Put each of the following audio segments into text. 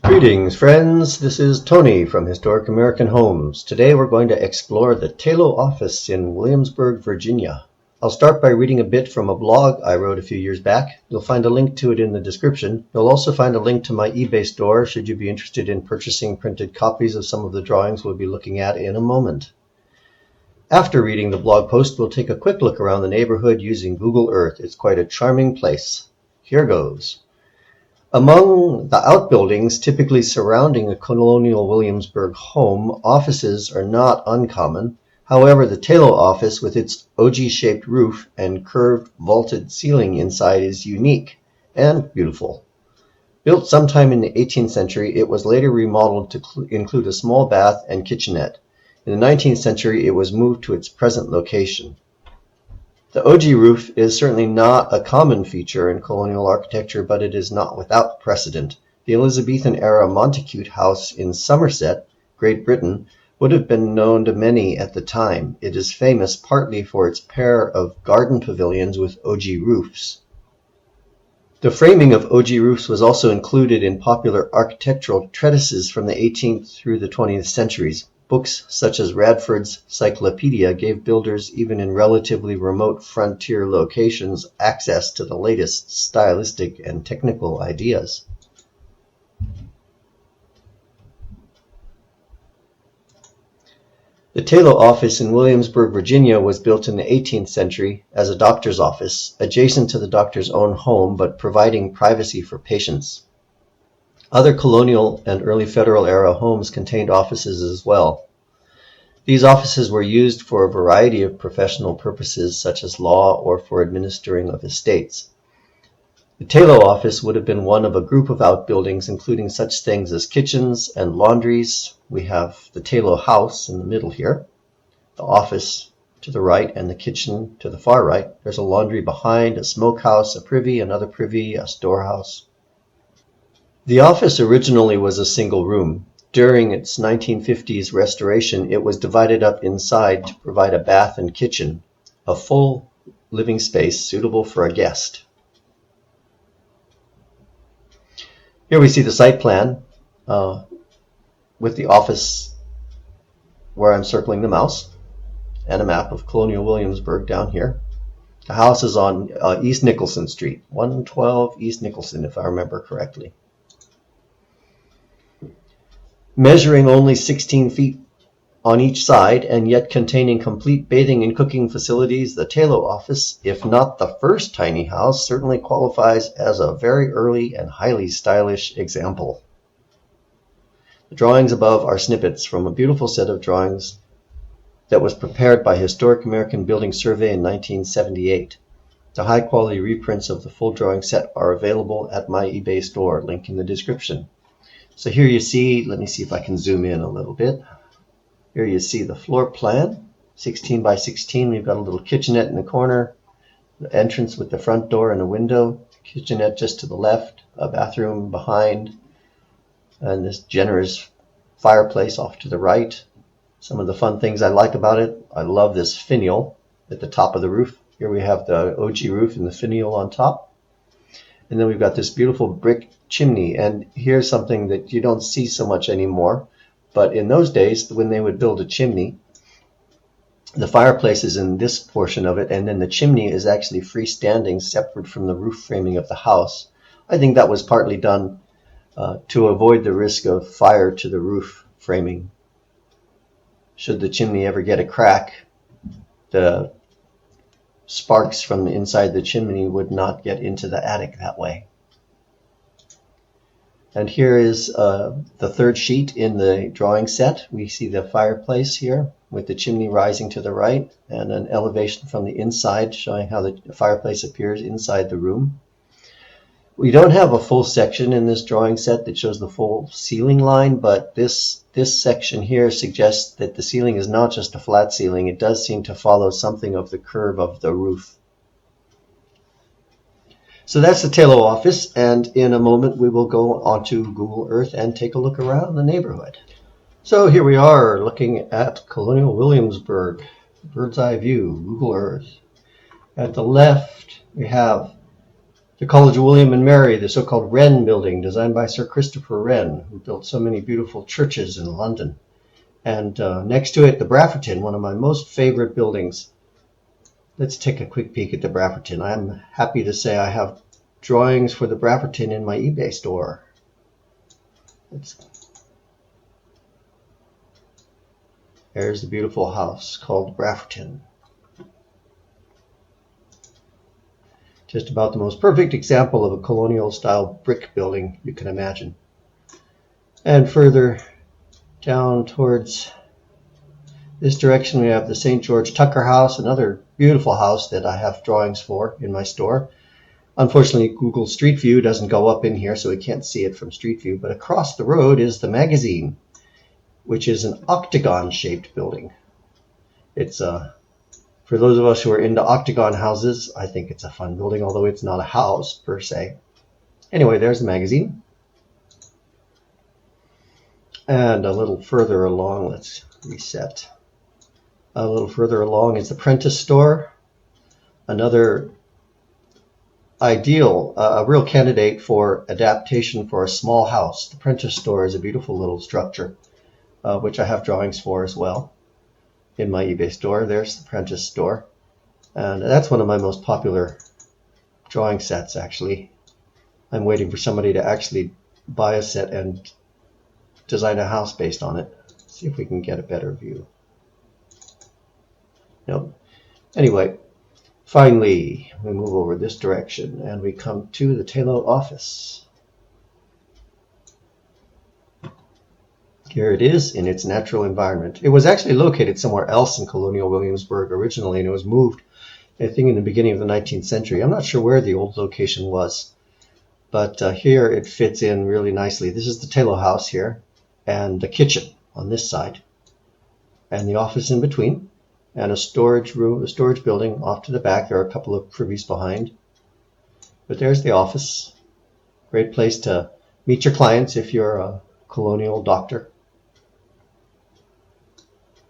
Greetings, friends. This is Tony from Historic American Homes. Today we're going to explore the Tayloe Office in Williamsburg, Virginia. I'll start by reading a bit from a blog I wrote a few years back. You'll find a link to it in the description. You'll also find a link to my eBay store should you be interested in purchasing printed copies of some of the drawings we'll be looking at in a moment. After reading the blog post, we'll take a quick look around the neighborhood using Google Earth. It's quite a charming place. Here goes. Among the outbuildings typically surrounding a Colonial Williamsburg home, offices are not uncommon. However, the Tayloe Office, with its ogee-shaped roof and curved vaulted ceiling inside, is unique and beautiful. Built sometime in the 18th century, it was later remodeled to include a small bath and kitchenette. In the 19th century, it was moved to its present location. The ogee roof is certainly not a common feature in colonial architecture, but it is not without precedent. The Elizabethan-era Montacute House in Somerset, Great Britain, would have been known to many at the time. It is famous partly for its pair of garden pavilions with ogee roofs. The framing of ogee roofs was also included in popular architectural treatises from the 18th through the 20th centuries. Books such as Radford's Cyclopedia gave builders, even in relatively remote frontier locations, access to the latest stylistic and technical ideas. The Tayloe Office in Williamsburg, Virginia was built in the 18th century as a doctor's office, adjacent to the doctor's own home, but providing privacy for patients. Other colonial and early federal-era homes contained offices as well. These offices were used for a variety of professional purposes, such as law or for administering of estates. The Tayloe Office would have been one of a group of outbuildings, including such things as kitchens and laundries. We have the Tayloe House in the middle here, the office to the right, and the kitchen to the far right. There's a laundry behind, a smokehouse, a privy, another privy, a storehouse. The office originally was a single room. During its 1950s restoration, it was divided up inside to provide a bath and kitchen, a full living space suitable for a guest. Here we see the site plan with the office where I'm circling the mouse, and a map of Colonial Williamsburg down here. The house is on East Nicholson Street, 112 East Nicholson, if I remember correctly. Measuring only 16 feet on each side and yet containing complete bathing and cooking facilities, the Tayloe Office, if not the first tiny house, certainly qualifies as a very early and highly stylish example. The drawings above are snippets from a beautiful set of drawings that was prepared by Historic American Building Survey in 1978. The high-quality reprints of the full drawing set are available at my eBay store, link in the description. So here you see, let me see if I can zoom in a little bit. Here you see the floor plan, 16 by 16. We've got a little kitchenette in the corner, the entrance with the front door and a window, kitchenette just to the left, a bathroom behind, and this generous fireplace off to the right. Some of the fun things I like about it, I love this finial at the top of the roof. Here we have the ogee roof and the finial on top. And then we've got this beautiful brick chimney, and here's something that you don't see so much anymore, but in those days when they would build a chimney, the fireplace is in this portion of it, and then the chimney is actually freestanding, separate from the roof framing of the house. I think that was partly done to avoid the risk of fire to the roof framing. Should the chimney ever get a crack, the sparks from inside the chimney would not get into the attic that way. And here is the third sheet in the drawing set. We see the fireplace here with the chimney rising to the right and an elevation from the inside showing how the fireplace appears inside the room. We don't have a full section in this drawing set that shows the full ceiling line, but this section here suggests that the ceiling is not just a flat ceiling. It does seem to follow something of the curve of the roof. So that's the Tayloe Office, and in a moment we will go onto Google Earth and take a look around the neighborhood. So here we are looking at Colonial Williamsburg, bird's eye view, Google Earth. At the left we have The College of William and Mary, the so-called Wren building, designed by Sir Christopher Wren, who built so many beautiful churches in London. And next to it, the Brafferton, one of my most favorite buildings. Let's take a quick peek at the Brafferton. I'm happy to say I have drawings for the Brafferton in my eBay store. There's the beautiful house called Brafferton. Just about the most perfect example of a colonial style brick building you can imagine. And further down towards this direction we have the St. George Tucker House, another beautiful house that I have drawings for in my store. Unfortunately, Google Street View doesn't go up in here, so we can't see it from Street View, but across the road is the Magazine, which is an octagon-shaped building. It's for those of us who are into octagon houses, I think it's a fun building, although it's not a house per se. Anyway, there's the Magazine. And a little further along, let's reset. A little further along is the Prentice Store, another ideal, a real candidate for adaptation for a small house. The Prentice Store is a beautiful little structure, which I have drawings for as well in my eBay store. There's the Prentice Store, and that's one of my most popular drawing sets, actually. I'm waiting for somebody to actually buy a set and design a house based on it. See if we can get a better view. Nope. Anyway, finally, we move over this direction and we come to the Tayloe Office. Here it is in its natural environment. It was actually located somewhere else in Colonial Williamsburg originally, and it was moved, I think, in the beginning of the 19th century. I'm not sure where the old location was, but here it fits in really nicely. This is the Talo house here, and the kitchen on this side, and the office in between, and a storage room, a storage building off to the back. There are a couple of privies behind, but there's the office. Great place to meet your clients if you're a colonial doctor.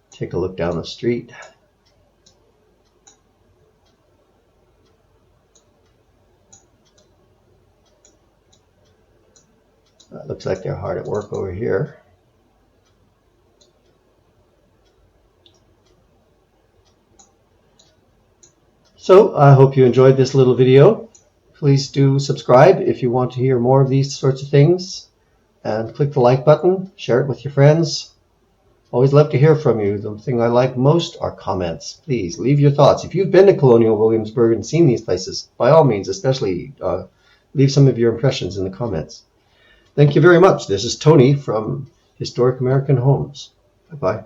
Take a look down the street. Looks like they're hard at work over here. So I hope you enjoyed this little video. Please do subscribe if you want to hear more of these sorts of things, and click the like button, share it with your friends. Always love to hear from you. The thing I like most are comments. Please leave your thoughts. If you've been to Colonial Williamsburg and seen these places, by all means, especially leave some of your impressions in the comments. Thank you very much. This is Tony from Historic American Homes. Bye-bye.